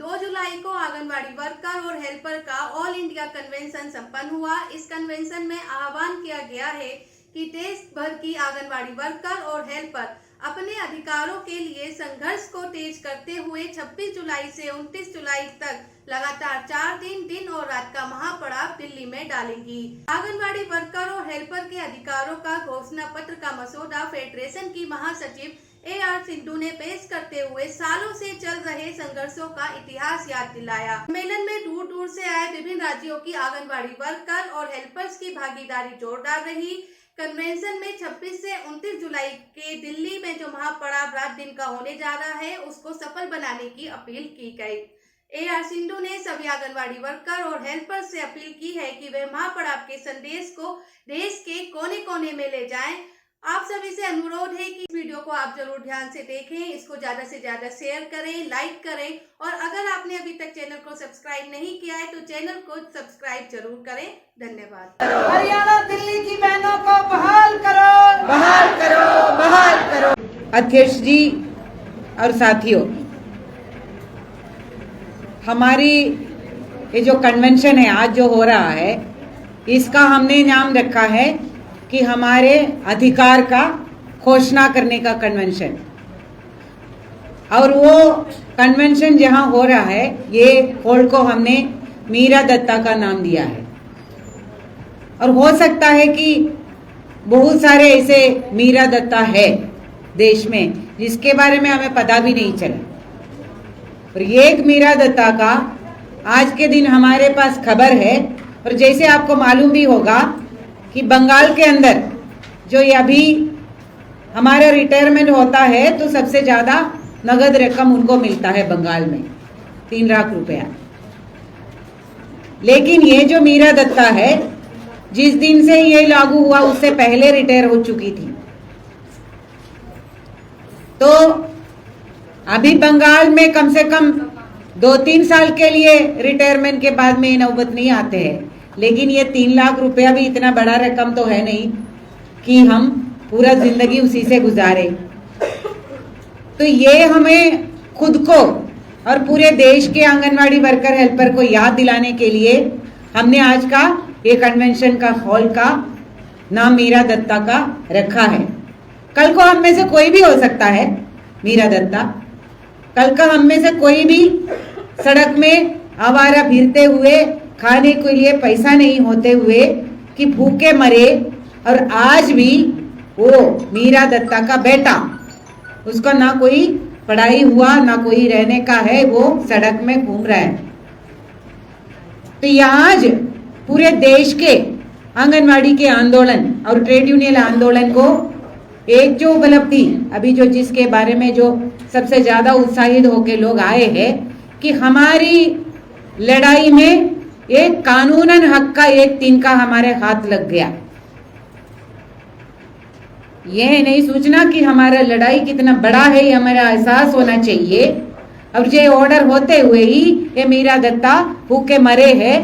2 जुलाई को आंगनबाड़ी वर्कर और हेल्पर का ऑल इंडिया कन्वेंशन संपन्न हुआ। इस कन्वेंशन में आह्वान किया गया है कि देश भर की आंगनबाड़ी वर्कर और हेल्पर अपने अधिकारों के लिए संघर्ष को तेज करते हुए 26 जुलाई से 29 जुलाई तक लगातार 4 दिन और रात का महापड़ाव दिल्ली में डालेंगी। आंगनबाड़ी वर्कर और हेल्पर के अधिकारों का घोषणा पत्र का मसौदा फेडरेशन की महासचिव AR सिंधु ने पेश करते हुए सालों से चल रहे संघर्षों का इतिहास याद दिलाया। सम्मेलन में दूर दूर से आए विभिन्न राज्यों की आंगनबाड़ी वर्कर और हेल्पर्स की भागीदारी जोरदार रही। कन्वेंशन में 26 से 29 जुलाई के दिल्ली में जो महापड़ाव रात दिन का होने जा रहा है, उसको सफल बनाने की अपील की गई। AR सिंधु ने सभी आंगनबाड़ी वर्कर और हेल्पर से अपील की है कि वे महापड़ाव के संदेश को देश के कोने कोने में ले जाएं। आप सभी से अनुरोध है कि इस वीडियो को आप जरूर ध्यान से देखें, इसको ज्यादा से ज्यादा शेयर करें, लाइक करें और अगर आपने अभी तक चैनल को सब्सक्राइब नहीं किया है तो चैनल को सब्सक्राइब जरूर करें। धन्यवाद। हरियाणा दिल्ली की बहनों को बहाल करो, बहाल करो, बहाल करो। अध्यक्ष जी और साथियों, हमारी ये जो कन्वेंशन है आज जो हो रहा है, इसका हमने नाम रखा है कि हमारे अधिकार का घोषणा करने का कन्वेंशन। और वो कन्वेंशन जहां हो रहा है, ये हॉल को हमने मीरा दत्ता का नाम दिया है। और हो सकता है कि बहुत सारे ऐसे मीरा दत्ता है देश में जिसके बारे में हमें पता भी नहीं चला। और ये एक मीरा दत्ता का आज के दिन हमारे पास खबर है। और जैसे आपको मालूम भी होगा कि बंगाल के अंदर जो ये अभी हमारा रिटायरमेंट होता है तो सबसे ज्यादा नगद रकम उनको मिलता है बंगाल में, 3 लाख रुपया। लेकिन ये जो मीरा दत्ता है, जिस दिन से ये लागू हुआ उससे पहले रिटायर हो चुकी थी। तो अभी बंगाल में कम से कम 2-3 साल के लिए रिटायरमेंट के बाद में नौबत नहीं आते हैं। लेकिन ये 3 लाख रुपया भी इतना बड़ा रकम तो है नहीं कि हम पूरा जिंदगी उसी से गुजारे। तो ये हमें खुद को और पूरे देश के आंगनवाड़ी वर्कर हेल्पर को याद दिलाने के लिए हमने आज का ये कन्वेंशन का हॉल का नाम मीरा दत्ता का रखा है। कल को हम में से कोई भी हो सकता है मीरा दत्ता। कल का हम में से कोई भी सड़क में आवारा फिरते हुए, खाने के लिए पैसा नहीं होते हुए कि भूखे मरे। और आज भी वो मीरा दत्ता का बेटा, उसका ना कोई पढ़ाई हुआ ना कोई रहने का है, वो सड़क में घूम रहा है। तो ये आज पूरे देश के आंगनवाड़ी के आंदोलन और ट्रेड यूनियन आंदोलन को एक जो उपलब्धि अभी जो जिसके बारे में जो सबसे ज्यादा उत्साहित होके लोग आए हैं कि हमारी लड़ाई में एक कानूनन हक का एक तिनका हमारे हाथ लग गया। यह नहीं सोचना कि हमारा लड़ाई कितना बड़ा है, ये हमारा एहसास होना चाहिए। और ये ऑर्डर होते हुए ही ये मीरा दत्ता भूखे मरे हैं।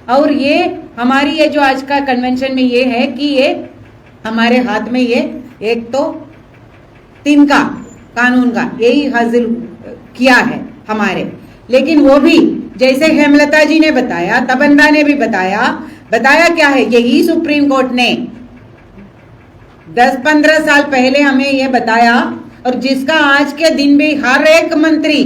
और ये हमारी ये जो आज का कन्वेंशन में ये है कि ये हमारे हाथ में ये एक तो तिनका कानून का यही हासिल किया है हमारे। लेकिन वो भी जैसे हेमलता जी ने बताया, तबन्दा ने भी बताया क्या है, यही सुप्रीम कोर्ट ने 10-15 साल पहले हमें ये बताया। और जिसका आज के दिन भी हर एक मंत्री,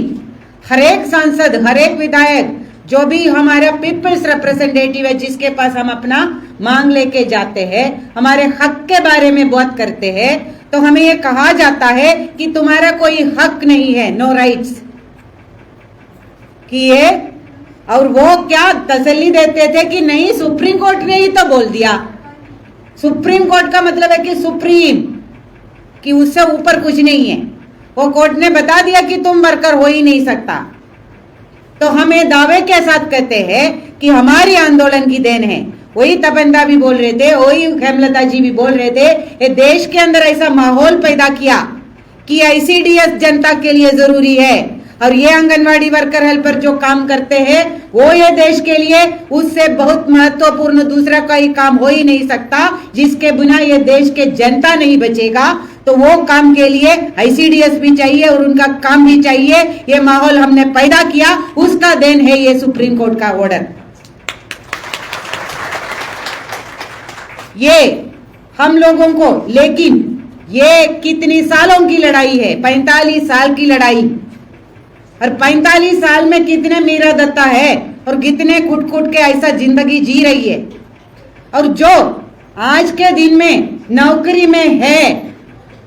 हर एक सांसद, हर एक विधायक, जो भी हमारा पीपल्स रिप्रेजेंटेटिव है, जिसके पास हम अपना मांग लेके जाते हैं, हमारे हक के बारे में बात करते हैं, तो हमें ये कहा जाता है कि तुम्हारा कोई हक नहीं है, नो राइट्स कि ये। और वो क्या तसल्ली देते थे कि नहीं, सुप्रीम कोर्ट ने ही तो बोल दिया। सुप्रीम कोर्ट का मतलब है कि सुप्रीम, कि उससे ऊपर कुछ नहीं है। वो कोर्ट ने बता दिया कि तुम वर्कर हो ही नहीं सकता। तो हमें दावे के साथ कहते हैं कि हमारी आंदोलन की देन है। वही तबन्दा भी बोल रहे थे, वही हेमलता जी भी बोल रहे थे, ये देश के अंदर ऐसा माहौल पैदा किया कि ICDS जनता के लिए जरूरी है। और ये आंगनवाड़ी वर्कर हेल्पर जो काम करते हैं वो ये देश के लिए उससे बहुत महत्वपूर्ण दूसरा कोई काम हो ही नहीं सकता, जिसके बिना ये देश के जनता नहीं बचेगा। तो वो काम के लिए आईसीडीएस भी चाहिए और उनका काम भी चाहिए। ये माहौल हमने पैदा किया, उसका देन है ये सुप्रीम कोर्ट का ऑर्डर। ये हम लोगों को, लेकिन ये कितनी सालों की लड़ाई है, 45 साल की लड़ाई, और 45 साल में कितने मीरा दत्ता है और कितने कुट कुट के ऐसा जिंदगी जी रही है। और जो आज के दिन में नौकरी में है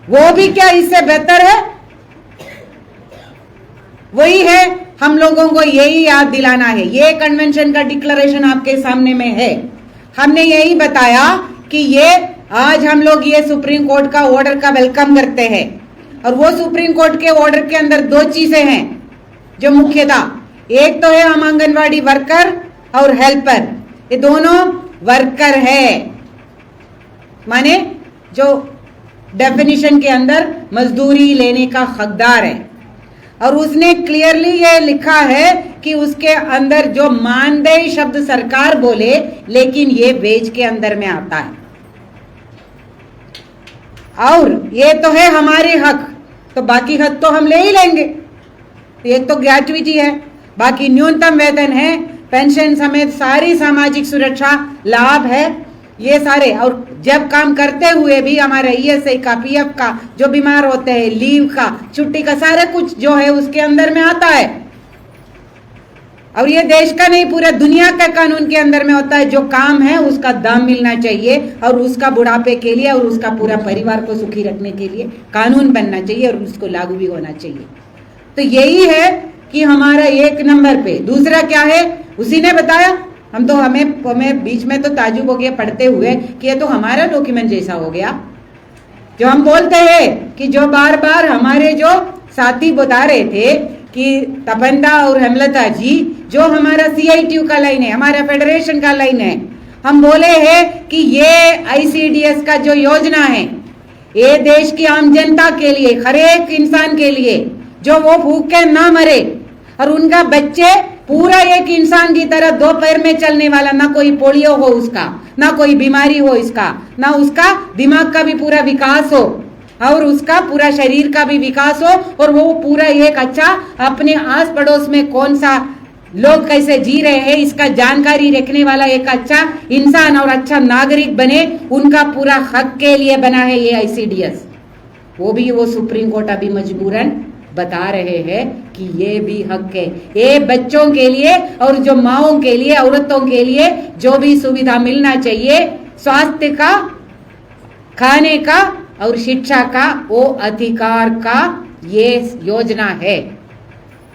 वो भी क्या इससे बेहतर है? वही है, हम लोगों को यही याद दिलाना है। ये कन्वेंशन का डिक्लेरेशन आपके सामने में है। हमने यही बताया कि ये आज हम लोग ये सुप्रीम कोर्ट का ऑर्डर का वेलकम करते हैं। और वो सुप्रीम कोर्ट के ऑर्डर के अंदर दो चीजें हैं जो मुख्य था। एक तो है हम आंगनवाड़ी वर्कर और हेल्पर, ये दोनों वर्कर है, माने जो डेफिनेशन के अंदर मजदूरी लेने का हकदार है। और उसने क्लियरली ये लिखा है कि उसके अंदर जो मानदेय शब्द सरकार बोले, लेकिन ये वेज के अंदर में आता है। और ये तो है हमारे हक, तो बाकी हक तो हम ले ही लेंगे। एक तो ग्रेजुइटी है, बाकी न्यूनतम वेतन है, पेंशन समेत सारी सामाजिक सुरक्षा लाभ है, ये सारे। और जब काम करते हुए भी हमारे ईएसआई का, पीएफ का, जो बीमार होते हैं, लीव का, छुट्टी का, सारा कुछ जो है उसके अंदर में आता है। और ये देश का नहीं, पूरे दुनिया का कानून के अंदर में होता है। जो काम है उसका दाम मिलना चाहिए और उसका बुढ़ापे के लिए और उसका पूरा परिवार को सुखी रखने के लिए कानून बनना चाहिए और उसको लागू भी होना चाहिए। तो यही है कि हमारा एक नंबर पे। दूसरा क्या है, उसी ने बताया। हम तो हमें बीच में तो ताजुब हो गया पढ़ते हुए कि ये तो हमारा डॉक्यूमेंट जैसा हो गया। जो हम बोलते हैं कि जो बार बार हमारे जो साथी बता रहे थे कि तपंदा और हेमलता जी, जो हमारा सीआईटीयू का लाइन है, हमारा फेडरेशन का लाइन है, हम बोले हैं कि ये आईसीडीएस का जो योजना है ये देश की आम जनता के लिए, हर एक इंसान के लिए, जो वो भूख के ना मरे और उनका बच्चे पूरा एक इंसान की तरह दो पैर में चलने वाला, ना कोई पोलियो हो उसका, ना कोई बीमारी हो इसका, ना उसका दिमाग का भी पूरा विकास हो और उसका पूरा शरीर का भी विकास हो, और वो पूरा एक अच्छा अपने आस पड़ोस में कौन सा लोग कैसे जी रहे हैं इसका जानकारी रखने वाला एक अच्छा इंसान और अच्छा नागरिक बने, उनका पूरा हक के लिए बना है ये आईसीडीएस। वो सुप्रीम कोर्ट अभी मजबूरन बता रहे हैं कि ये भी हक है। ये बच्चों के लिए और जो माओं के लिए, औरतों के लिए जो भी सुविधा मिलना चाहिए, स्वास्थ्य का, खाने का और शिक्षा का, वो अधिकार का ये योजना है।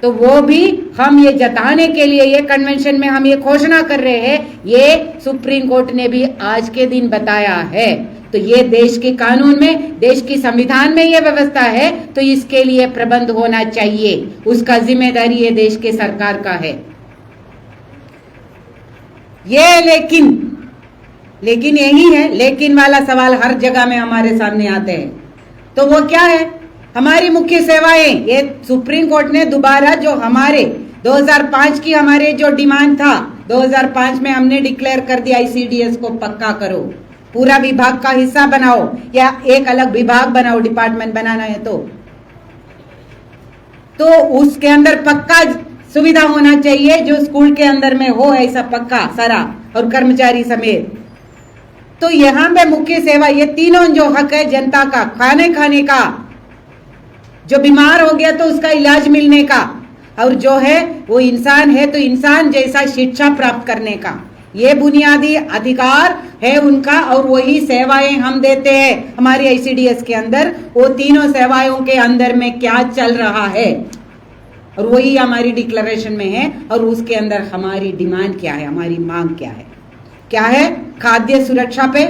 तो वो भी हम ये जताने के लिए ये कन्वेंशन में हम ये घोषणा कर रहे हैं, ये सुप्रीम कोर्ट ने भी आज के दिन बताया है। तो ये देश के कानून में, देश की संविधान में ये व्यवस्था है, तो इसके लिए प्रबंध होना चाहिए। उसका जिम्मेदारी ये देश के सरकार का है। ये लेकिन यही है, लेकिन वाला सवाल हर जगह में हमारे सामने आते हैं। तो वो क्या है, हमारी मुख्य सेवाएं। ये सुप्रीम कोर्ट ने दोबारा जो हमारे 2005 की हमारे जो डिमांड था, 2005 में हमने डिक्लेयर कर दिया आईसीडीएस को पक्का करो, पूरा विभाग का हिस्सा बनाओ या एक अलग विभाग बनाओ, डिपार्टमेंट बनाना है तो उसके अंदर पक्का सुविधा होना चाहिए जो स्कूल के अंदर में हो, ऐसा पक्का सारा, और कर्मचारी समेत। तो यहाँ पे मुख्य सेवा, ये तीनों जो हक है जनता का, खाने का, जो बीमार हो गया तो उसका इलाज मिलने का, और जो है वो इंसान है तो इंसान जैसा शिक्षा प्राप्त करने का, ये बुनियादी अधिकार है उनका। और वही सेवाएं हम देते हैं हमारी आईसीडीएस के अंदर। वो तीनों सेवाओं के अंदर में क्या चल रहा है और वही हमारी डिक्लेरेशन में है। और उसके अंदर हमारी डिमांड क्या है, हमारी मांग क्या है? खाद्य सुरक्षा पे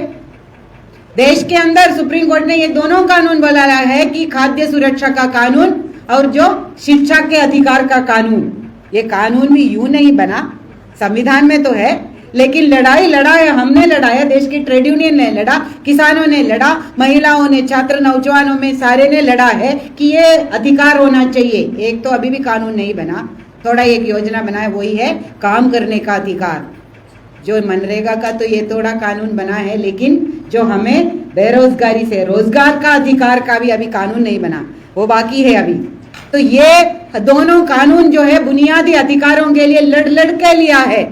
देश के अंदर सुप्रीम कोर्ट ने ये दोनों कानून बोला है कि खाद्य सुरक्षा का कानून और जो शिक्षा के अधिकार का कानून। ये कानून भी यूं नहीं बना, संविधान में तो है, लेकिन लड़ाई लड़ा है, हमने लड़ाया, देश की ट्रेड यूनियन ने लड़ा, किसानों ने लड़ा, महिलाओं ने, छात्र नौजवानों में सारे ने लड़ा है कि ये अधिकार होना चाहिए। एक तो अभी भी कानून नहीं बना, थोड़ा एक योजना बना है, वही है काम करने का अधिकार। जो मनरेगा का तो ये थोड़ा कानून बना है, लेकिन जो हमें बेरोजगारी से रोजगार का अधिकार का भी अभी कानून नहीं बना, वो बाकी है अभी। तो ये दोनों कानून जो है बुनियादी अधिकारों के लिए लड़ लड़ के लिया है।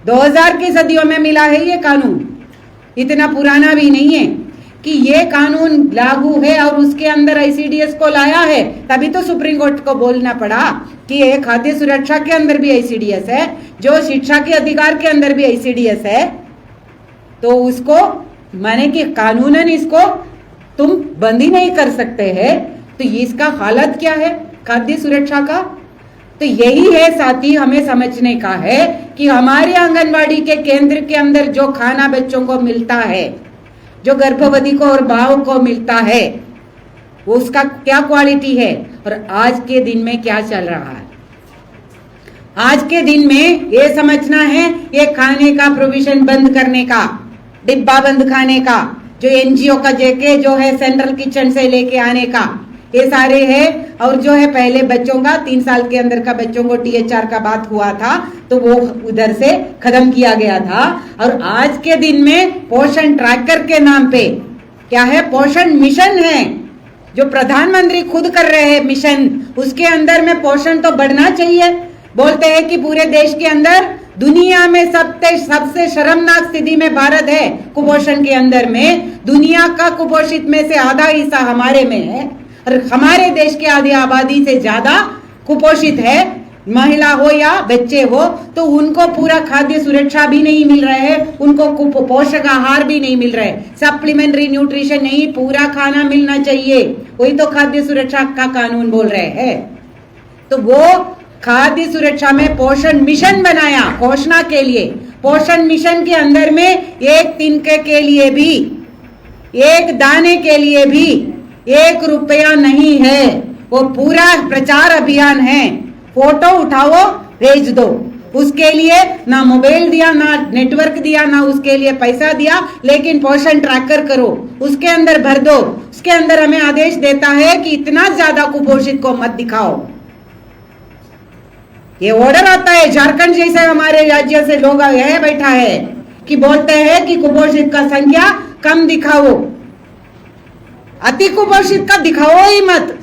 2000 की सदियों में मिला है ये कानून, इतना पुराना भी नहीं है कि ये कानून लागू है और उसके अंदर आईसीडीएस को लाया है। तभी तो सुप्रीम कोर्ट को बोलना पड़ा कि ये खाद्य सुरक्षा के अंदर भी आईसीडीएस है, जो शिक्षा के अधिकार के अंदर भी आईसीडीएस है, तो उसको माने कि कानूनन इसको तुम बंद ही नहीं कर सकते हैं। तो इसका हालत क्या है खाद्य सुरक्षा का? तो यही है साथी, हमें समझने का है कि हमारे आंगनवाड़ी के केंद्र के अंदर जो खाना बच्चों को मिलता है, जो गर्भवती को और माँ को मिलता है, वो उसका क्या क्वालिटी है और आज के दिन में क्या चल रहा है। आज के दिन में ये समझना है, ये खाने का प्रोविजन बंद करने का, डिब्बा बंद खाने का, जो एनजीओ का जेके जो है सेंट्रल किचन से लेके आने का, ये सारे है। और जो है पहले बच्चों का 3 साल के अंदर का बच्चों को THR का बात हुआ था तो वो उधर से खत्म किया गया था। और आज के दिन में पोषण ट्रैकर के नाम पे क्या है, पोषण मिशन है जो प्रधानमंत्री खुद कर रहे हैं मिशन, उसके अंदर में पोषण तो बढ़ना चाहिए। बोलते हैं कि पूरे देश के अंदर दुनिया में सबसे शर्मनाक स्थिति में भारत है कुपोषण के अंदर में। दुनिया का कुपोषित में से आधा हिस्सा हमारे में है और हमारे देश की आधी आबादी से ज्यादा कुपोषित है, महिला हो या बच्चे हो, तो उनको पूरा खाद्य सुरक्षा भी नहीं मिल रहा है, उनको पोषक आहार भी नहीं मिल रहा है, सप्लीमेंट्री न्यूट्रिशन नहीं, पूरा खाना मिलना चाहिए। वही तो खाद्य सुरक्षा का कानून बोल रहे हैं। तो वो खाद्य सुरक्षा में पोषण मिशन बनाया घोषणा के लिए। पोषण मिशन के अंदर में एक तिनके के लिए भी, एक दाने के लिए भी 1 रुपया नहीं है, वो पूरा प्रचार अभियान है। फोटो उठाओ भेज दो, उसके लिए ना मोबाइल दिया, ना नेटवर्क दिया, ना उसके लिए पैसा दिया, लेकिन पोषण ट्रैकर करो, उसके अंदर भर दो। उसके अंदर हमें आदेश देता है कि इतना ज्यादा कुपोषित को मत दिखाओ। ये ऑर्डर आता है, झारखंड जैसे हमारे राज्य से लोग यह बैठा है कि बोलते हैं कि कुपोषित का संख्या कम दिखाओ, अति कुपोषित का दिखाओ ही मत।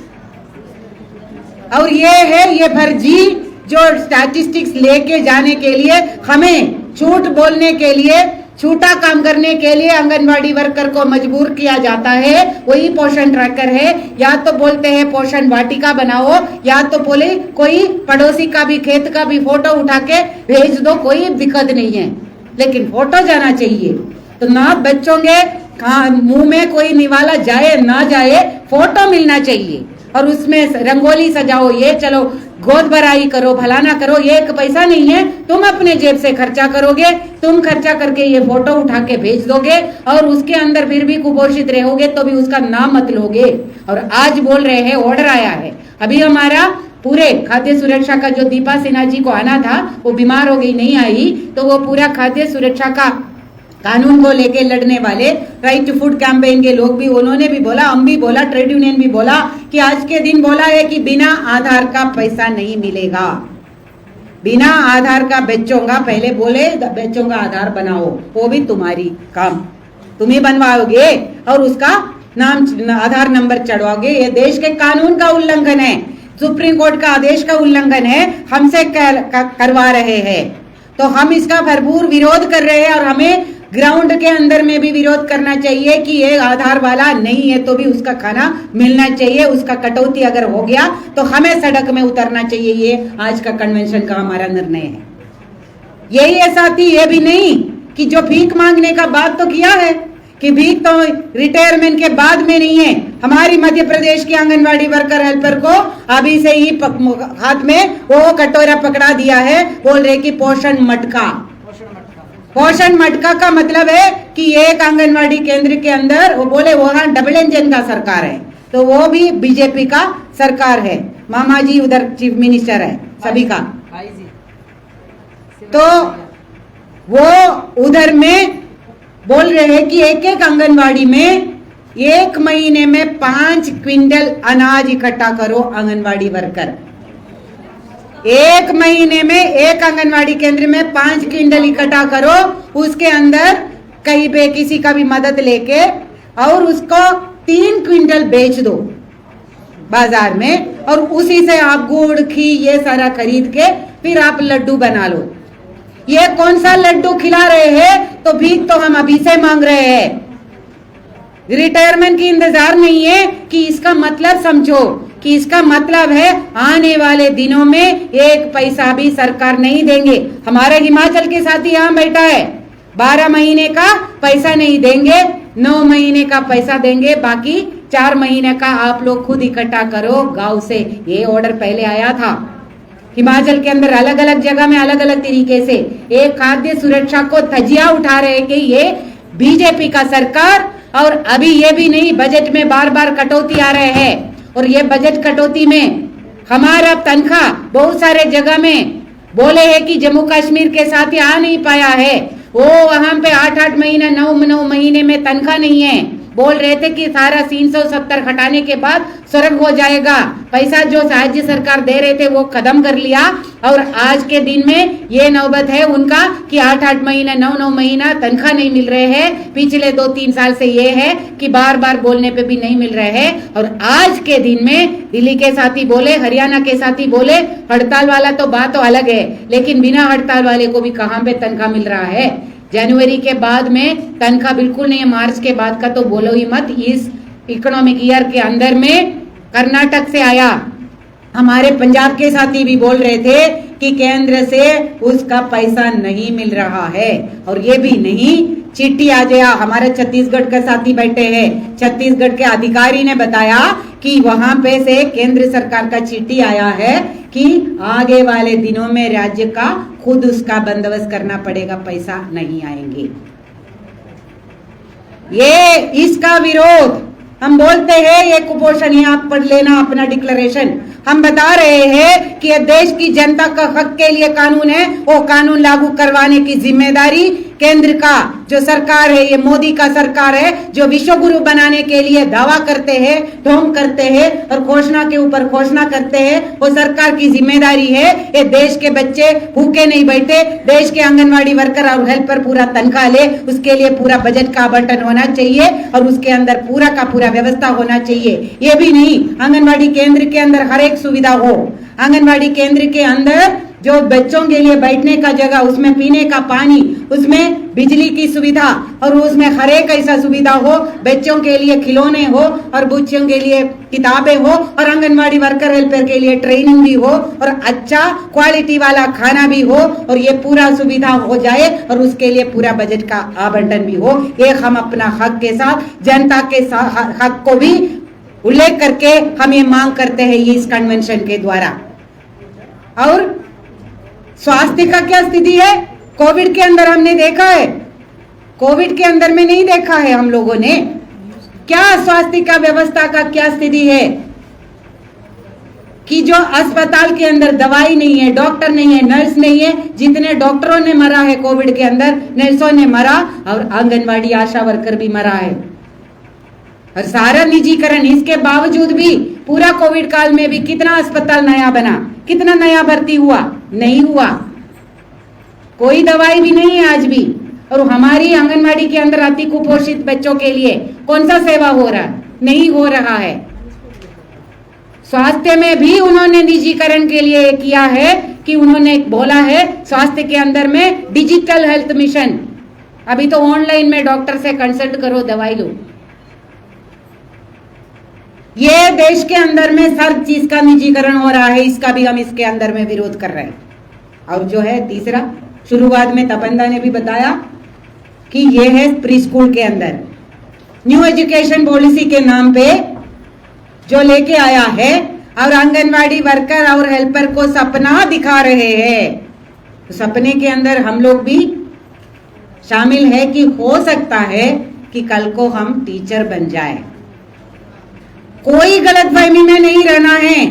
और ये है ये फर्जी जो स्टैटिस्टिक्स लेके जाने के लिए, हमें झूठ बोलने के लिए, झूठा काम करने के लिए आंगनवाड़ी वर्कर को मजबूर किया जाता है। वही पोषण ट्रैकर है। या तो बोलते हैं पोषण वाटिका बनाओ, या तो बोले कोई पड़ोसी का भी खेत का भी फोटो उठा के भेज दो, कोई दिक्कत नहीं है, लेकिन फोटो जाना चाहिए। तो ना बच्चों के मुंह में कोई निवाला जाए ना जाए, फोटो मिलना चाहिए। और उसमें रंगोली सजाओ, ये चलो गोद भराई करो, भलाना करो, ये एक पैसा नहीं है, तुम अपने जेब से खर्चा करोगे, तुम खर्चा करके ये फोटो उठा के भेज दोगे और उसके अंदर फिर भी कुपोषित रहोगे तो भी उसका नाम मत लोगे। और आज बोल रहे हैं ऑर्डर आया है। अभी हमारा पूरे खाद्य सुरक्षा का जो दीपा सिन्हा जी को आना था, वो बीमार हो गई, नहीं आई, तो वो पूरा खाद्य सुरक्षा का कानून को लेके लड़ने वाले राइट टू फूड कैंपेन के लोग भी, उन्होंने भी बोला, हम भी बोला, ट्रेड यूनियन भी बोला कि आज के दिन बोला है कि बिना आधार का पैसा नहीं मिलेगा। बिना आधार का बच्चों का, पहले बोले बच्चों का आधार बनाओ, वो भी तुम्हारी काम, तुम ही बनवाओगे और उसका नाम आधार नंबर चढ़वाओगे। ये देश के कानून का उल्लंघन है, सुप्रीम कोर्ट का आदेश का उल्लंघन है, हमसे करवा रहे हैं। तो हम इसका भरपूर विरोध कर रहे हैं और हमें ग्राउंड के अंदर में भी विरोध करना चाहिए कि ये आधार वाला नहीं है तो भी उसका खाना मिलना चाहिए। उसका कटौती अगर हो गया तो हमें सड़क में उतरना चाहिए। ये आज का कन्वेंशन का हमारा निर्णय है। यही है साथी, ये भी नहीं कि जो भीख मांगने का बात तो किया है कि भीख तो रिटायरमेंट के बाद में नहीं है। हमारी मध्य प्रदेश की आंगनवाड़ी वर्कर हेल्पर को अभी से ही हाथ में वो कटोरा पकड़ा दिया है, बोल रहे कि पोषण मटका। पोषण मटका का मतलब है कि एक आंगनवाड़ी केंद्र के अंदर वो बोले वहां डबल इंजन का सरकार है, तो वो भी बीजेपी का सरकार है। मामा जी उधर चीफ मिनिस्टर है सभी का। तो वो उधर में बोल रहे हैं कि एक एक आंगनवाड़ी में 1 महीने में 5 क्विंटल अनाज इकट्ठा करो आंगनवाड़ी वर्कर। 1 महीने में एक आंगनवाड़ी केंद्र में 5 क्विंटल इकट्ठा करो, उसके अंदर कहीं पे किसी का भी मदद लेके और उसको 3 क्विंटल बेच दो बाजार में, और उसी से आप गुड़ घी ये सारा खरीद के फिर आप लड्डू बना लो। ये कौन सा लड्डू खिला रहे हैं? तो भीख तो हम अभी से मांग रहे हैं। रिटायरमेंट की इंतजार नहीं है कि इसका मतलब समझो कि इसका मतलब है आने वाले दिनों में 1 पैसा भी सरकार नहीं देंगे। हमारे हिमाचल के साथी यहाँ बैठा है, 12 महीने का पैसा नहीं देंगे, 9 महीने का पैसा देंगे, बाकी 4 महीने का आप लोग खुद इकट्ठा करो गांव से। ये ऑर्डर पहले आया था हिमाचल के अंदर, अलग अलग जगह में अलग अलग तरीके से। एक खाद्य सुरक्षा को धज्जियां उठा रहे कि ये बीजेपी का सरकार, और अभी ये भी नहीं, बजट में बार बार कटौती आ रहे हैं, और ये बजट कटौती में हमारा तनख्वाह बहुत सारे जगह में बोले है कि जम्मू कश्मीर के साथ आ नहीं पाया है, वो वहां पे 8-8 महीने 9 महीने में तनख्वाह नहीं है। बोल रहे थे कि सारा 370 हटाने के बाद स्वर्ग हो जाएगा। पैसा जो राज्य सरकार दे रहे थे वो खत्म कर लिया, और आज के दिन में ये नौबत है उनका कि 8-8 महीना 9-9 महीना तनख्वाह नहीं मिल रहे हैं। पिछले 2-3 साल से ये है कि बार बार बोलने पे भी नहीं मिल रहे हैं, और आज के दिन में दिल्ली के साथी बोले, हरियाणा के साथी बोले, हड़ताल वाला तो बात तो अलग है, लेकिन बिना हड़ताल वाले को भी कहां पे तनख्वाह मिल रहा है। जनवरी के बाद में तनख्वाह बिल्कुल नहीं है, मार्च के बाद का तो बोलो ही मत। इस इकोनॉमिक ईयर के अंदर में कर्नाटक से आया, हमारे पंजाब के साथी भी बोल रहे थे कि केंद्र से उसका पैसा नहीं मिल रहा है, और ये भी नहीं, चिट्ठी आ गया। हमारे छत्तीसगढ़ के साथी बैठे हैं, छत्तीसगढ़ के अधिकारी ने बताया कि वहां पे से केंद्र सरकार का चिट्ठी आया है कि आगे वाले दिनों में राज्य का खुद उसका बंदोबस्त करना पड़ेगा, पैसा नहीं आएंगे। ये इसका विरोध हम बोलते हैं, ये कुपोषण यहाँ पढ़ लेना अपना डिक्लेरेशन। हम बता रहे हैं कि देश की जनता का हक के लिए कानून है, वो कानून लागू करवाने की जिम्मेदारी केंद्र का जो सरकार है, ये मोदी का सरकार है, जो विश्व गुरु बनाने के लिए दावा करते हैं, ढोंग करते हैं और घोषणा के ऊपर घोषणा करते हैं, वो सरकार की जिम्मेदारी है। ये देश के बच्चे भूखे नहीं बैठे, देश के आंगनवाड़ी वर्कर और हेल्पर पूरा तनख्वाह ले, उसके लिए पूरा बजट का आवंटन होना चाहिए, और उसके अंदर पूरा का पूरा व्यवस्था होना चाहिए। ये भी नहीं, आंगनवाड़ी केंद्र के अंदर हर एक सुविधा हो, आंगनवाड़ी केंद्र के अंदर जो बच्चों के लिए बैठने का जगह, उसमें पीने का पानी, उसमें बिजली की सुविधा, और उसमें हर एक ऐसा सुविधा हो, बच्चों के लिए खिलौने हो और बच्चों के लिए किताबें हो, और आंगनवाड़ी वर्कर हेल्पर के लिए ट्रेनिंग भी हो, और अच्छा क्वालिटी वाला खाना भी हो, और ये पूरा सुविधा हो जाए, और उसके लिए पूरा बजट का आवंटन भी हो। एक हम अपना हक के साथ जनता के हक को भी उल्लेख करके हम ये मांग करते हैं इस कन्वेंशन के द्वारा। और स्वास्थ्य का क्या स्थिति है? कोविड के अंदर हमने देखा है, कोविड के अंदर में नहीं देखा है हम लोगों ने, क्या स्वास्थ्य का व्यवस्था का क्या स्थिति है कि जो अस्पताल के अंदर दवाई नहीं है, डॉक्टर नहीं है, नर्स नहीं है। जितने डॉक्टरों ने मरा है कोविड के अंदर, नर्सों ने मरा, और आंगनवाड़ी आशा वर्कर भी मरा है, और सारा निजीकरण। इसके बावजूद भी पूरा कोविड काल में भी कितना अस्पताल नया बना, कितना नया भर्ती हुआ? नहीं हुआ। कोई दवाई भी नहीं है आज भी। और हमारी आंगनवाड़ी के अंदर अति कुपोषित बच्चों के लिए कौन सा सेवा हो रहा है? नहीं हो रहा है। स्वास्थ्य में भी उन्होंने निजीकरण के लिए किया है कि उन्होंने बोला है स्वास्थ्य के अंदर में डिजिटल हेल्थ मिशन। अभी तो ऑनलाइन में डॉक्टर से कंसल्ट करो, दवाई लो। ये देश के अंदर में हर चीज का निजीकरण हो रहा है, इसका भी हम इसके अंदर में विरोध कर रहे हैं। और जो है तीसरा, शुरुआत में तपंदा ने भी बताया कि ये है प्री स्कूल के अंदर न्यू एजुकेशन पॉलिसी के नाम पे जो लेके आया है, और आंगनवाड़ी वर्कर और हेल्पर को सपना दिखा रहे हैं। तो सपने के अंदर हम लोग भी शामिल है कि हो सकता है कि कल को हम टीचर बन जाए। कोई गलतफहमी में नहीं रहना है।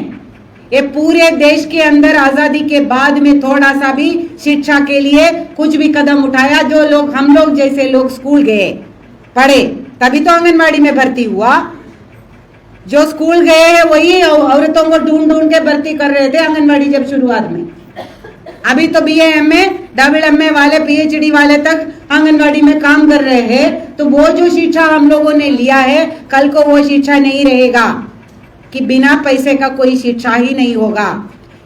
ये पूरे देश के अंदर आजादी के बाद में थोड़ा सा भी शिक्षा के लिए कुछ भी कदम उठाया? जो लोग, हम लोग जैसे लोग स्कूल गए, पढ़े, तभी तो आंगनवाड़ी में भर्ती हुआ। जो स्कूल गए हैं वही औरतों को ढूंढ ढूंढ के भर्ती कर रहे थे आंगनवाड़ी जब शुरुआत में। अभी तो BA MA डबल MA वाले PhD वाले तक आंगनवाड़ी में काम कर रहे हैं। तो वो जो शिक्षा हम लोगों ने लिया है, कल को वो शिक्षा नहीं रहेगा कि बिना पैसे का कोई शिक्षा ही नहीं होगा।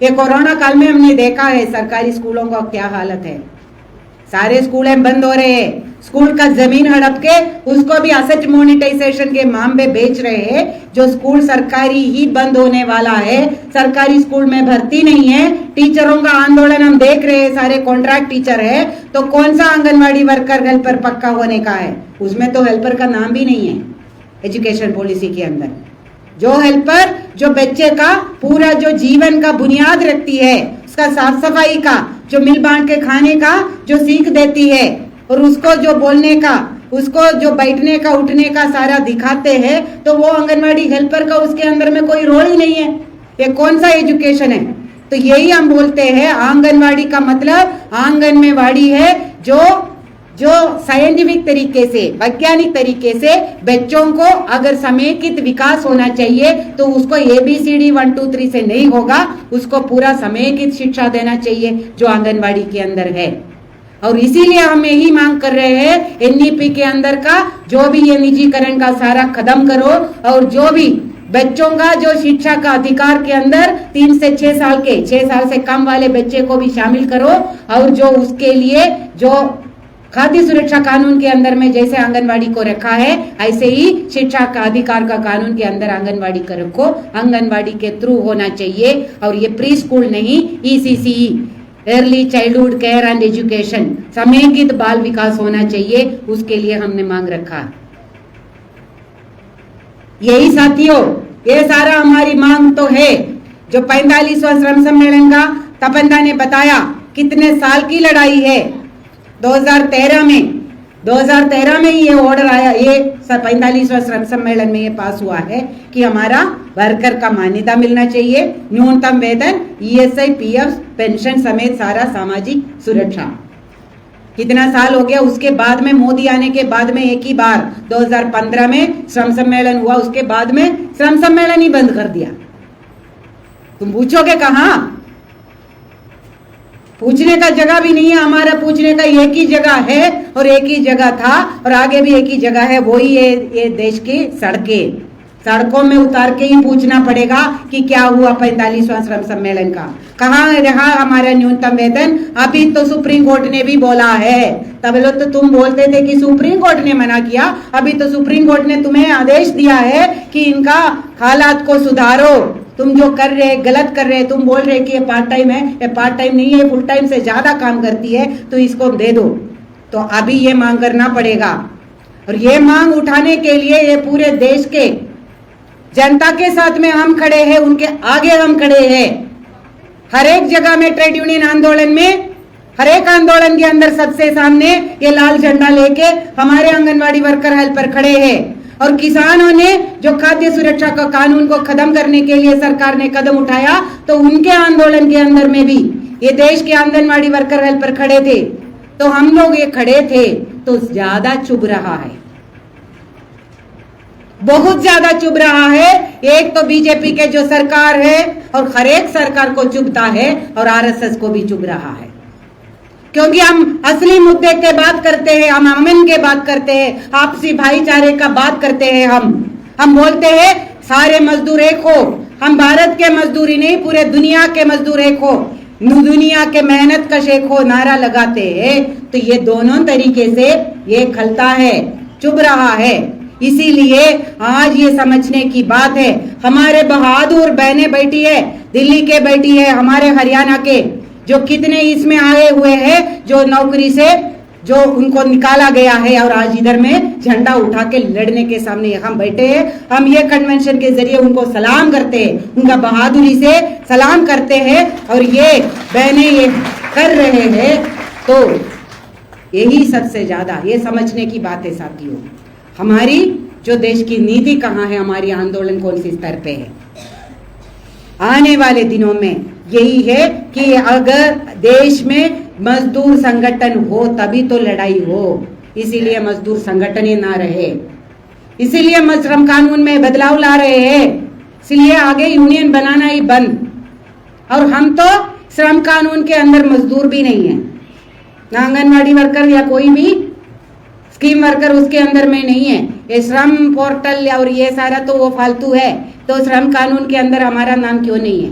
ये कोरोना काल में हमने देखा है सरकारी स्कूलों का क्या हालत है। सारे स्कूल बंद हो रहे हैं। स्कूल का जमीन हड़प के उसको भी असेट मोनेटाइजेशन के नाम पे बेच रहे हैं। जो स्कूल सरकारी ही बंद होने वाला है, सरकारी स्कूल में भर्ती नहीं है। टीचरों का आंदोलन हम देख रहे हैं, सारे कॉन्ट्रैक्ट टीचर है। तो कौन सा आंगनवाड़ी वर्कर हेल्पर पक्का होने का है? उसमें तो हेल्पर का नाम भी नहीं है एजुकेशन पॉलिसी के अंदर। जो हेल्पर जो बच्चे का पूरा जो जीवन का बुनियाद रखती है, उसका साफ सफाई का, जो मिल बांट के खाने का जो सीख देती है, और उसको जो बोलने का, उसको जो बैठने का, उठने का सारा दिखाते हैं, तो वो आंगनवाड़ी हेल्पर का उसके अंदर में कोई रोल ही नहीं है। ये कौन सा एजुकेशन है? तो यही हम बोलते हैं आंगनवाड़ी का मतलब आंगनवाड़ी है जो साइंटिफिक तरीके से, वैज्ञानिक तरीके से बच्चों को अगर समेकित विकास होना चाहिए तो उसको ABCD 1 2 3 से नहीं होगा, उसको पूरा समेकित शिक्षा देना चाहिए जो आंगनवाड़ी के अंदर है। और इसीलिए हम यही मांग कर रहे हैं NEP के अंदर का जो भी ये निजीकरण का सारा कदम करो, और जो भी बच्चों का जो शिक्षा का अधिकार के अंदर 3 से 6 साल के, 6 साल से कम वाले बच्चे को भी शामिल करो। और जो उसके लिए जो खाद्य सुरक्षा कानून के अंदर में जैसे आंगनवाड़ी को रखा है, ऐसे ही शिक्षा का अधिकार का कानून के अंदर आंगनवाड़ी को रखो। आंगनवाड़ी के थ्रू होना चाहिए, और ये प्री स्कूल नहीं, ECCE, early childhood care and education, समेकित बाल विकास होना चाहिए। उसके लिए हमने मांग रखा। यही साथियों, ये सारा हमारी मांग तो है। जो 45वां श्रम सम्मेलन का तपंदा ने बताया कितने साल की लड़ाई है। 2013 में ये ऑर्डर आया, ये 45वां श्रम सम्मेलन में ये पास हुआ है कि हमारा वर्कर का मान्यता मिलना चाहिए, न्यूनतम वेतन, ESI, PF, पेंशन समेत सारा सामाजिक सुरक्षा। कितना साल हो गया? उसके बाद में मोदी आने के बाद में एक ही बार 2015 में श्रम सम्मेलन हुआ, उसके बाद में श्रम सम्मेलन ही बंद कर दिया। तुम पूछोगे कहाँ? पूछने का जगह भी नहीं है। हमारा पूछने का एक ही जगह है और एक ही जगह था और आगे भी एक ही जगह है, वही ये देश की सड़कें। सड़कों में उतार के ही पूछना पड़ेगा कि क्या हुआ 45वां श्रम सम्मेलन का, कहाँ रहा हमारा न्यूनतम वेतन। अभी तो सुप्रीम कोर्ट ने भी बोला है। तब लोग तो तुम बोलते थे कि सुप्रीम कोर्ट ने मना किया, अभी तो सुप्रीम कोर्ट ने तुम्हें आदेश दिया है कि इनका हालात को सुधारो। तुम जो कर रहे, गलत कर रहे, तुम बोल रहे कि ये पार्ट टाइम है, ये पार्ट टाइम नहीं है, फुल टाइम से ज्यादा काम करती है, तो इसको दे दो। तो अभी ये मांग करना पड़ेगा। और ये मांग उठाने के लिए ये पूरे देश के जनता के साथ में हम खड़े हैं, उनके आगे हम खड़े हैं। हर एक जगह में ट्रेड यूनियन आंदोलन में, हर एक आंदोलन के अंदर सबसे सामने ये लाल झंडा लेके हमारे आंगनवाड़ी वर्कर हेल्पर खड़े हैं। और किसानों ने जो खाद्य सुरक्षा का कानून को खत्म करने के लिए सरकार ने कदम उठाया, तो उनके आंदोलन के अंदर में भी ये देश के आंगनवाड़ी वर्कर हेल्पर खड़े थे। तो हम लोग ये खड़े थे, तो ज्यादा चुभ रहा है, बहुत ज्यादा चुभ रहा है। एक तो बीजेपी के जो सरकार है और हर एक सरकार को चुभता है, और RSS को भी चुभ रहा है। क्योंकि हम असली मुद्दे के बात करते हैं, हम अमन के बात करते हैं, आपसी भाईचारे का बात करते हैं। हम बोलते हैं सारे मजदूर एक हो। हम भारत के मजदूरी नहीं, पूरे दुनिया के मजदूर एक हो, दुनिया के मेहनत कश एक हो नारा लगाते हैं। तो ये दोनों तरीके से ये खलता है, चुभ रहा है। इसीलिए आज ये समझने की बात है, हमारे बहादुर बहनें बैठी है, दिल्ली के बैठी है, हमारे हरियाणा के, जो कितने इसमें आए हुए हैं, जो नौकरी से जो उनको निकाला गया है, और आज इधर में झंडा उठा के लड़ने के सामने हम बैठे हैं। हम ये कन्वेंशन के जरिए उनको सलाम करते हैं, उनका बहादुरी से सलाम करते हैं। और ये बहनें ये कर रहे हैं, तो यही सबसे ज्यादा ये समझने की बात है साथियों। हमारी जो देश की नीति कहाँ है, हमारी आंदोलन कौन सी स्तर पे है। आने वाले दिनों में यही है कि अगर देश में मजदूर संगठन हो तभी तो लड़ाई हो, इसीलिए मजदूर संगठन ही ना रहे, इसीलिए श्रम कानून में बदलाव ला रहे हैं, इसलिए आगे यूनियन बनाना ही बंद। और हम तो श्रम कानून के अंदर मजदूर भी नहीं है, ना आंगनवाड़ी वर्कर या कोई भी स्कीम वर्कर उसके अंदर में नहीं है। ये श्रम पोर्टल और ये सारा तो वो फालतू है, तो श्रम कानून के अंदर हमारा नाम क्यों नहीं है?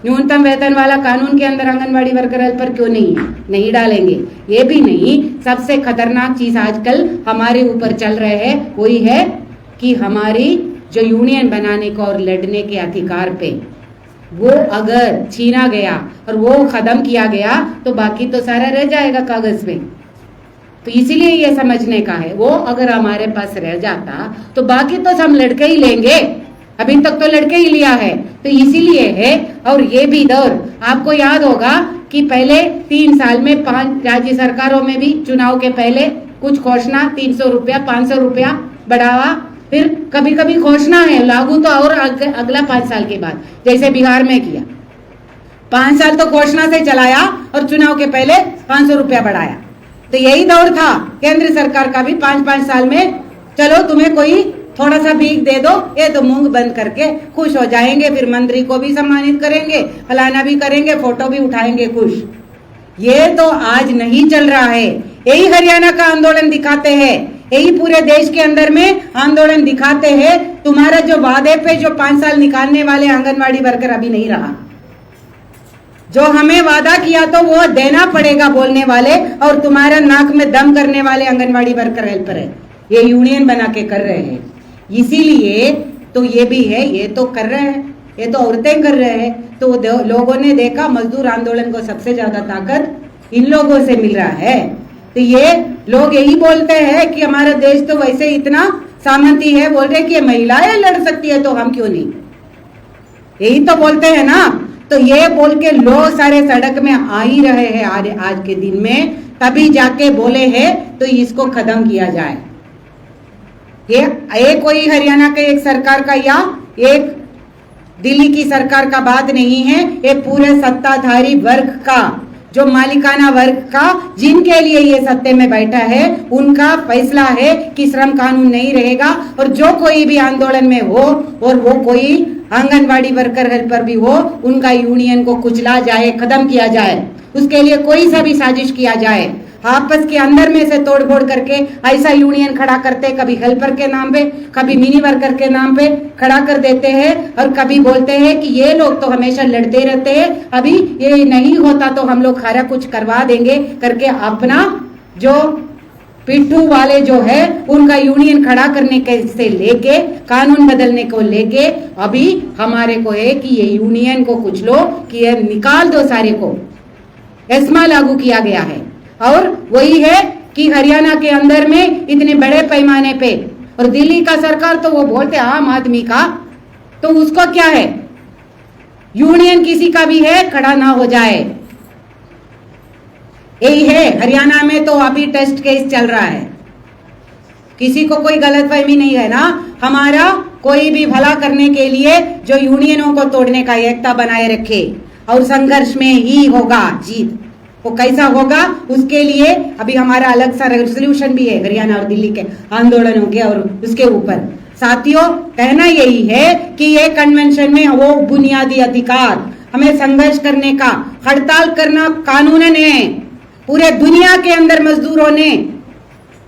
न्यूनतम वेतन वाला कानून के अंदर आंगनवाड़ी वर्कर हेल्पर क्यों नहीं है? नहीं डालेंगे। ये भी नहीं, सबसे खतरनाक चीज आजकल हमारे ऊपर चल रहे है वही है कि हमारी जो यूनियन बनाने को और लड़ने के अधिकार पे वो अगर छीना गया और वो खत्म किया गया तो बाकी तो सारा रह जाएगा कागज में। तो इसीलिए ये समझने का है, वो अगर हमारे पास रह जाता तो बाकी तो हम लड़के ही लेंगे, अभी तक तो लड़के ही लिया है, तो इसीलिए है। और ये भी दौर आपको याद होगा कि पहले 3 साल में 5 राज्य सरकारों में भी चुनाव के पहले कुछ घोषणा 300 रुपया 500 रुपया बढ़ावा, फिर कभी कभी घोषणा है लागू तो और अगला 5 साल के बाद, जैसे बिहार में किया 5 साल तो घोषणा से चलाया और चुनाव के पहले 500 रुपया बढ़ाया। तो यही दौर था केंद्र सरकार का भी, 5-5 साल में चलो तुम्हें कोई थोड़ा सा भीख दे दो, ये तो मुंह बंद करके खुश हो जाएंगे, फिर मंत्री को भी सम्मानित करेंगे, फलाना भी करेंगे, फोटो भी उठाएंगे, खुश। ये तो आज नहीं चल रहा है। यही हरियाणा का आंदोलन दिखाते हैं, यही पूरे देश के अंदर में आंदोलन दिखाते हैं। तुम्हारा जो वादे पे जो 5 साल निकालने वाले आंगनवाड़ी वर्कर अभी नहीं रहा, जो हमें वादा किया तो वो देना पड़ेगा बोलने वाले, और तुम्हारा नाक में दम करने वाले आंगनवाड़ी वर्कर हेल्पर है, ये यूनियन बना के कर रहे हैं। इसीलिए तो ये भी है, ये तो कर रहे हैं, ये तो औरतें कर रहे हैं। तो लोगों ने देखा मजदूर आंदोलन को सबसे ज्यादा ताकत इन लोगों से मिल रहा है। तो ये लोग यही बोलते हैं कि हमारा देश तो वैसे इतना सामंती है, बोल रहे कि महिलाएं लड़ सकती है तो हम क्यों नहीं, यही तो बोलते हैं ना। तो ये बोल के लोग सारे सड़क में आ ही रहे हैं आज के दिन में, तभी जाके बोले हैं तो इसको खत्म किया जाए। ये कोई हरियाणा के एक सरकार का या एक दिल्ली की सरकार का बात नहीं है, ये पूरे सत्ताधारी वर्ग का, जो मालिकाना वर्ग का, जिनके लिए ये सत्ते में बैठा है, उनका फैसला है कि श्रम कानून नहीं रहेगा। और जो कोई भी आंदोलन में हो और वो कोई आंगनवाड़ी वर्कर हेल्पर भी हो, उनका यूनियन को कुचला जाए, खत्म किया जाए, उसके लिए कोई सा भी साजिश किया जाए। आपस के अंदर में से तोड़ फोड़ करके ऐसा यूनियन खड़ा करते, कभी हेल्पर के नाम पे, कभी मिनी वर्कर के नाम पे खड़ा कर देते हैं, और कभी बोलते हैं कि ये लोग तो हमेशा लड़ते रहते हैं, अभी ये नहीं होता तो हम लोग सारा कुछ करवा देंगे करके अपना जो पिट्ठू वाले जो है उनका यूनियन खड़ा करने के से लेके कानून बदलने को लेके अभी हमारे को है कि ये यूनियन को कुछ लो, कि ये निकाल दो सारे को। एस्मा लागू किया गया है, और वही है कि हरियाणा के अंदर में इतने बड़े पैमाने पे, और दिल्ली का सरकार तो वो बोलते आम आदमी का, तो उसको क्या है, यूनियन किसी का भी है खड़ा ना हो जाए। यही है हरियाणा में, तो अभी टेस्ट केस चल रहा है, किसी को कोई गलतफहमी नहीं है ना। हमारा कोई भी भला करने के लिए जो यूनियनों को तोड़ने का एकता बनाए रखे, और संघर्ष में ही होगा जीत। वो कैसा होगा उसके लिए अभी हमारा अलग सा रेजोल्यूशन भी है हरियाणा और दिल्ली के आंदोलनों के, और उसके ऊपर साथियों कहना यही है कि ये कन्वेंशन में वो बुनियादी अधिकार, हमें संघर्ष करने का, हड़ताल करना कानूनन है। पूरे दुनिया के अंदर मजदूरों ने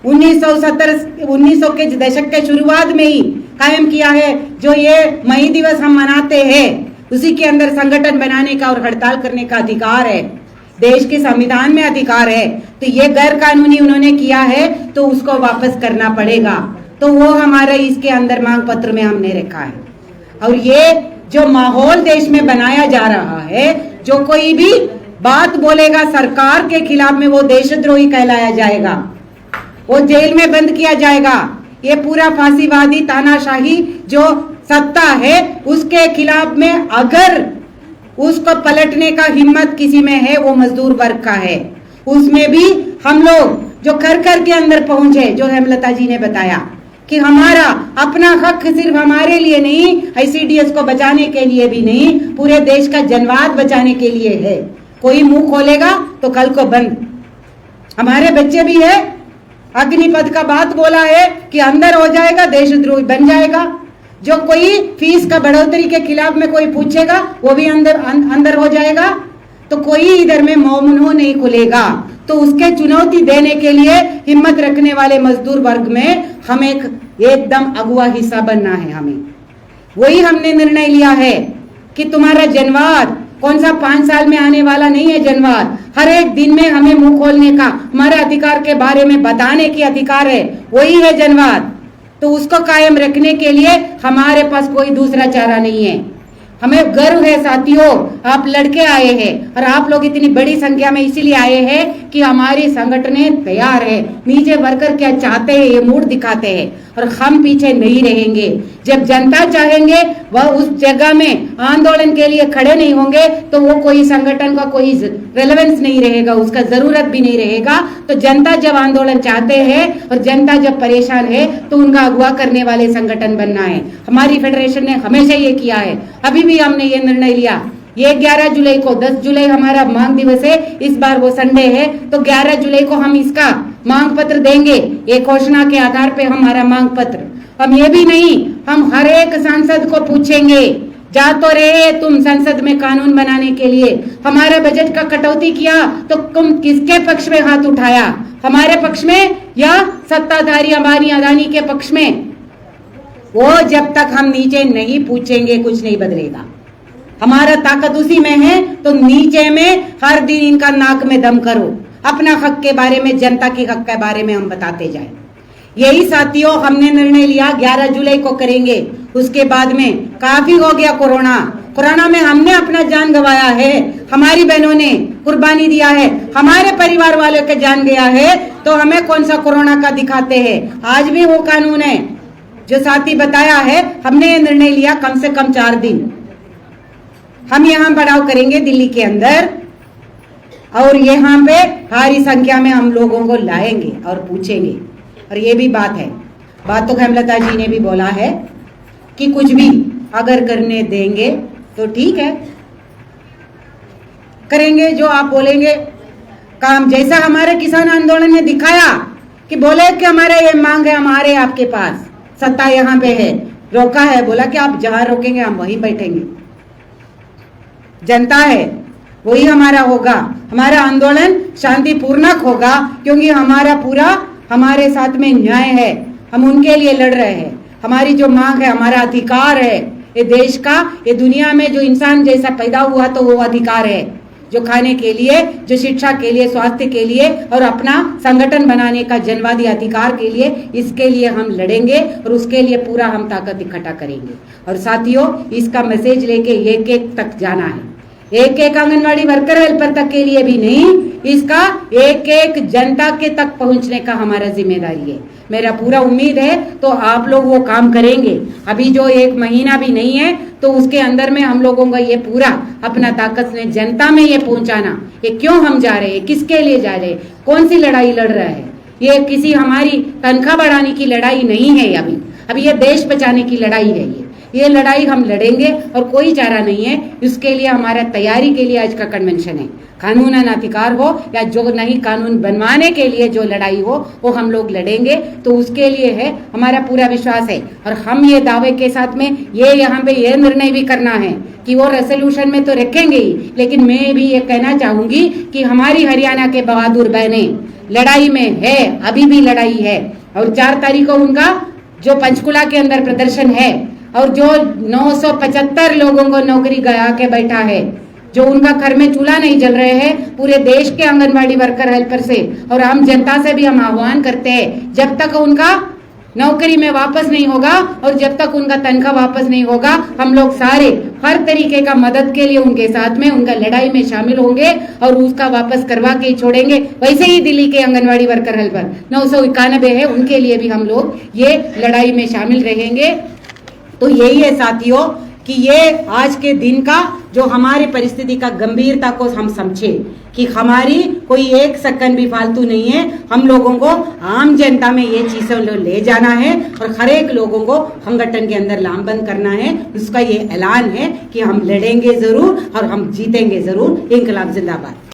1900 के दशक के शुरुआत में ही कायम किया है। जो ये मई दिवस हम मनाते हैं, उसी के अंदर संगठन बनाने का और हड़ताल करने का अधिकार है, देश के संविधान में अधिकार है। तो ये गैर कानूनी उन्होंने किया है तो उसको वापस करना पड़ेगा। तो वो हमारा इसके अंदर मांग पत्र में हमने रखा है। और ये जो माहौल देश में बनाया जा रहा है, जो कोई भी बात बोलेगा सरकार के खिलाफ में, वो देशद्रोही कहलाया जाएगा, वो जेल में बंद किया जाएगा। ये पूरा फांसीवादी तानाशाही जो सत्ता है उसके खिलाफ में अगर उसको पलटने का हिम्मत किसी में है, वो मजदूर वर्ग का है। उसमें भी हम लोग जो घर घर के अंदर पहुंचे, जो हेमलता जी ने बताया, कि हमारा अपना हक सिर्फ हमारे लिए नहीं, आईसीडीएस को बचाने के लिए भी नहीं, पूरे देश का जनवाद बचाने के लिए है। कोई मुंह खोलेगा तो कल को बंद। हमारे बच्चे भी है, अग्निपथ का बात बोला है कि अंदर हो जाएगा, देशद्रोही बन जाएगा। जो कोई फीस का बढ़ोतरी के खिलाफ में कोई पूछेगा वो भी अंदर हो जाएगा। तो कोई इधर में मुंह नहीं खुलेगा। तो उसके चुनौती देने के लिए हिम्मत रखने वाले मजदूर वर्ग में हम एकदम अगुवा हिस्सा बनना है। हमें वही हमने निर्णय लिया है कि तुम्हारा जनवाद कौन सा 5 साल में आने वाला नहीं है। जनवाद हर एक दिन में हमें मुंह खोलने का, हमारे अधिकार के बारे में बताने की अधिकार है, वही है जनवाद। तो उसको कायम रखने के लिए हमारे पास कोई दूसरा चारा नहीं है। हमें गर्व है साथियों, आप लड़के आए हैं और आप लोग इतनी बड़ी संख्या में इसीलिए आए हैं कि हमारी संगठनें तैयार है। नीचे वर्कर क्या चाहते हैं ये मूड दिखाते हैं और हम पीछे नहीं रहेंगे। जब जनता चाहेंगे वह उस जगह में आंदोलन के लिए खड़े नहीं होंगे तो वो कोई संगठन का कोई रेलेवेंस नहीं रहेगा, उसका जरूरत भी नहीं रहेगा। तो जनता जब आंदोलन चाहते हैं और जनता जब परेशान है तो उनका अगुवा करने वाले संगठन बनना है। हमारी फेडरेशन ने हमेशा ये किया है। अभी भी हमने ये निर्णय लिया, ये 11 जुलाई को, 10 जुलाई हमारा मांग दिवस है, इस बार वो संडे है, तो 11 जुलाई को हम इसका मांग पत्र देंगे। एक घोषणा के आधार पे हमारा मांग पत्र, हम ये भी नहीं, हम हर एक सांसद को पूछेंगे, जा तो रहे तुम संसद में कानून बनाने के लिए, हमारे बजट का कटौती किया तो तुम किसके पक्ष में हाथ उठाया, हमारे पक्ष में या सत्ताधारी अंबानी अदानी के पक्ष में? वो जब तक हम नीचे नहीं पूछेंगे कुछ नहीं बदलेगा। हमारा ताकत उसी में है। तो नीचे में हर दिन इनका नाक में दम करो, अपना हक के बारे में, जनता के हक के बारे में हम बताते जाए। यही साथियों हमने निर्णय लिया 11 जुलाई को करेंगे। उसके बाद में काफी हो गया कोरोना में हमने अपना जान गंवाया है, हमारी बहनों ने कुर्बानी दिया है, हमारे परिवार वालों के जान गया है, तो हमें कौन सा कोरोना का दिखाते हैं। आज भी वो कानून है जो साथी बताया है। हमने ये निर्णय लिया कम से कम 4 दिन हम यहाँ बढ़ाव करेंगे दिल्ली के अंदर, और यहाँ पे भारी संख्या में हम लोगों को लाएंगे और पूछेंगे। और ये भी बात है, बात तो हेमलता जी ने भी बोला है कि कुछ भी अगर करने देंगे तो ठीक है, करेंगे जो आप बोलेंगे काम। जैसा हमारे किसान आंदोलन ने दिखाया कि बोले कि हमारा ये मांग है, हमारे आपके पास सत्ता यहाँ पे है, रोका है, बोला कि आप जहां रोकेंगे हम वहीं बैठेंगे। जनता है वही हमारा होगा, हमारा आंदोलन शांतिपूर्णक होगा, क्योंकि हमारा पूरा हमारे साथ में न्याय है, हम उनके लिए लड़ रहे हैं। हमारी जो मांग है, हमारा अधिकार है, ये देश का, ये दुनिया में जो इंसान जैसा पैदा हुआ तो वो अधिकार है, जो खाने के लिए, जो शिक्षा के लिए, स्वास्थ्य के लिए और अपना संगठन बनाने का जनवादी अधिकार के लिए, इसके लिए हम लड़ेंगे और उसके लिए पूरा हम ताकत इकट्ठा करेंगे। और साथियों इसका मैसेज लेके एक एक तक जाना है, एक एक आंगनवाड़ी वर्कर हेल्पर तक के लिए भी नहीं, इसका एक एक जनता के तक पहुंचने का हमारा जिम्मेदारी है। मेरा पूरा उम्मीद है तो आप लोग वो काम करेंगे। अभी जो 1 महीना भी नहीं है तो उसके अंदर में हम लोगों का ये पूरा अपना ताकत से जनता में ये पहुंचाना, ये क्यों हम जा रहे हैं, किसके लिए जा रहे हैं, कौन सी लड़ाई लड़ रहे हैं। ये किसी हमारी तनख्वाह बढ़ाने की लड़ाई नहीं है, अभी ये देश बचाने की लड़ाई है। ये लड़ाई हम लड़ेंगे और कोई चारा नहीं है। इसके लिए हमारा तैयारी के लिए आज का कन्वेंशन है। कानूनन अधिकार हो या जो नहीं, कानून बनवाने के लिए जो लड़ाई हो वो हम लोग लड़ेंगे। तो उसके लिए है हमारा पूरा विश्वास है। और हम ये दावे के साथ में ये यहाँ पे ये निर्णय भी करना है कि वो रेजोल्यूशन में तो रखेंगे ही, लेकिन मैं भी ये कहना चाहूंगी कि हमारी हरियाणा के बहादुर बहनें लड़ाई में है, अभी भी लड़ाई है। और 4 तारीख को उनका जो पंचकुला के अंदर प्रदर्शन है और जो 975 लोगों को नौकरी गया के बैठा है, जो उनका घर में चूल्हा नहीं जल रहे हैं, पूरे देश के आंगनबाड़ी वर्कर हेल्पर से और आम जनता से भी हम आह्वान करते हैं, जब तक उनका नौकरी में वापस नहीं होगा और जब तक उनका तनख्वाह वापस नहीं होगा, हम लोग सारे हर तरीके का मदद के लिए उनके साथ में, उनका लड़ाई में शामिल होंगे और उसका वापस करवा के ही छोड़ेंगे। वैसे ही दिल्ली के आंगनबाड़ी वर्कर हेल्पर 991 है, उनके लिए भी हम लोग ये लड़ाई में शामिल रहेंगे। तो यही है साथियों कि ये आज के दिन का जो हमारी परिस्थिति का गंभीरता को हम समझे कि हमारी कोई एक सेकंड भी फालतू नहीं है। हम लोगों को आम जनता में ये चीजें ले जाना है और हर एक लोगों को संगठन के अंदर लामबंद करना है। उसका ये ऐलान है कि हम लड़ेंगे जरूर और हम जीतेंगे जरूर। इंकलाब जिंदाबाद।